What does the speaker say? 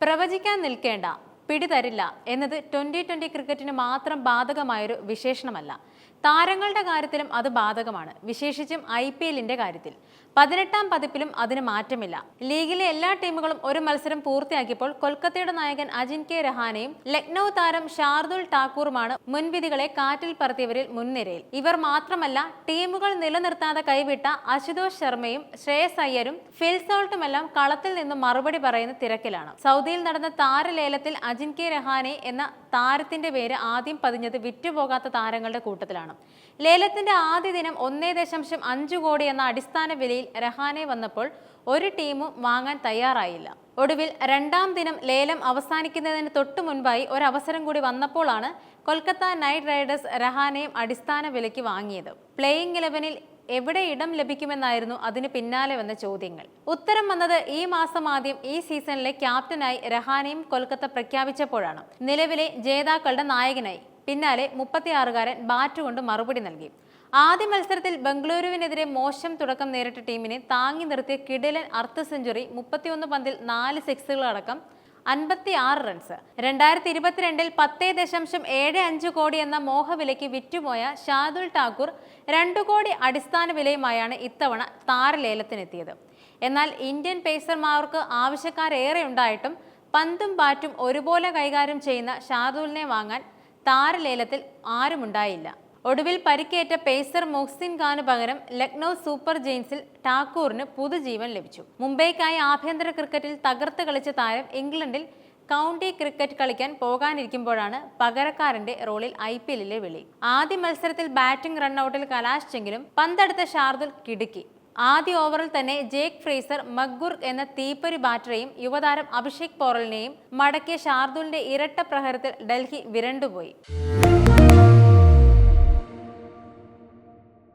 പ്രവചിക്കാൻ നിൽക്കേണ്ട, പിടിതരില്ല എന്നത് 2020 ക്രിക്കറ്റിന് മാത്രം ബാധകമായൊരു വിശേഷണമല്ല. താരങ്ങളുടെ കാര്യത്തിലും അത് ബാധകമാണ്, വിശേഷിച്ചും IPLന്റെ കാര്യത്തിൽ. 18ാം പതിപ്പിലും അതിന് മാറ്റമില്ല. ലീഗിലെ എല്ലാ ടീമുകളും ഒരു മത്സരം പൂർത്തിയാക്കിയപ്പോൾ കൊൽക്കത്തയുടെ നായകൻ അജിൻക്യ രഹാനെയും ലക്നൌ താരം ഷാർദുൽ ഠാക്കൂറുമാണ് മുൻവിധികളെ കാറ്റിൽ പറത്തിയവരിൽ മുൻനിരയിൽ. ഇവർ മാത്രമല്ല, ടീമുകൾ നിലനിർത്താതെ കൈവിട്ട അശുതോഷ് ശർമ്മയും ശ്രേയസ് അയ്യരും ഫിൽ സോൾട്ടുമെല്ലാം കളത്തിൽ നിന്നും മറുപടി പറയുന്ന തിരക്കിലാണ്. സൗദിയിൽ നടന്ന താരലേലത്തിൽ അജിൻക്യ രഹാനെ എന്ന താരത്തിന്റെ പേര് ആദ്യം പതിഞ്ഞത് വിറ്റുപോകാത്ത താരങ്ങളുടെ കൂട്ടത്തിലാണ്. ലേലത്തിന്റെ ആദ്യ ദിനം 1.5 കോടി എന്ന അടിസ്ഥാന വിലയിൽ രഹാനെ വന്നപ്പോൾ ഒരു ടീമും വാങ്ങാൻ തയ്യാറായില്ല. ഒടുവിൽ 2ാം ദിനം ലേലം അവസാനിക്കുന്നതിന് തൊട്ടു മുൻപായി ഒരവസരം കൂടി വന്നപ്പോഴാണ് കൊൽക്കത്ത നൈറ്റ് റൈഡേഴ്സ് രഹാനെയും അടിസ്ഥാന വിലയ്ക്ക് വാങ്ങിയത്. പ്ലേയിങ് 11-ൽ എവിടെ ഇടം ലഭിക്കുമെന്നായിരുന്നു അതിന് പിന്നാലെ വന്ന ചോദ്യങ്ങൾ. ഉത്തരം വന്നത് ഈ മാസം ആദ്യം ഈ സീസണിലെ ക്യാപ്റ്റനായി രഹാനെയും കൊൽക്കത്ത പ്രഖ്യാപിച്ചപ്പോഴാണ്. നിലവിലെ ജേതാക്കളുടെ നായകനായി. പിന്നാലെ 36-കാരൻ ബാറ്റ് കൊണ്ട് മറുപടി നൽകി. ആദ്യ മത്സരത്തിൽ ബംഗളൂരുവിനെതിരെ മോശം തുടക്കം നേരിട്ട ടീമിനെ താങ്ങി നിർത്തിയ കിടിലൻ അർദ്ധ സെഞ്ചുറി, 31 പന്തിൽ 4 സിക്സുകളടക്കം 56 റൺസ്. 2022-ൽ 10.75 കോടി എന്ന മോഹവിലയ്ക്ക് വിറ്റുപോയ ഷാർദുൽ ഠാക്കൂർ 2 കോടി അടിസ്ഥാന വിലയുമായാണ് ഇത്തവണ താരലേലത്തിനെത്തിയത്. എന്നാൽ ഇന്ത്യൻ പേസർമാർക്ക് ആവശ്യക്കാരേറെ ഉണ്ടായിട്ടും പന്തും ബാറ്റും ഒരുപോലെ കൈകാര്യം ചെയ്യുന്ന ഷാർദുലിനെ വാങ്ങാൻ താരലേലത്തിൽ ആരുമുണ്ടായില്ല. ഒടുവിൽ പരിക്കേറ്റ പേസർ മുഹ്സിൻ ഖാനു പകരം ലക്നൌ സൂപ്പർ ജെയിൻസിൽ ഠാക്കൂറിന് പുതുജീവൻ ലഭിച്ചു. മുംബൈക്കായി ആഭ്യന്തര ക്രിക്കറ്റിൽ തകർത്ത് കളിച്ച താരം ഇംഗ്ലണ്ടിൽ കൗണ്ടി ക്രിക്കറ്റ് കളിക്കാൻ പോകാനിരിക്കുമ്പോഴാണ് പകരക്കാരന്റെ റോളിൽ IPLലെ വിളി. ആദ്യ മത്സരത്തിൽ ബാറ്റിംഗ് റണ്ണൌട്ടിൽ കലാശിച്ചെങ്കിലും പന്തെടുത്ത ഷാർദുൽ കിടുക്കി. ആദ്യ ഓവറിൽ തന്നെ ജേക്ക് ഫ്രേസർ മക്ഗുർഗ് എന്ന തീപ്പൊരി ബാറ്ററെയും യുവതാരം അഭിഷേക് പോറലിനെയും മടക്കിയ ഷാർദുലിന്റെ ഇരട്ട പ്രഹരത്തിൽ ഡൽഹി വിരണ്ടുപോയി.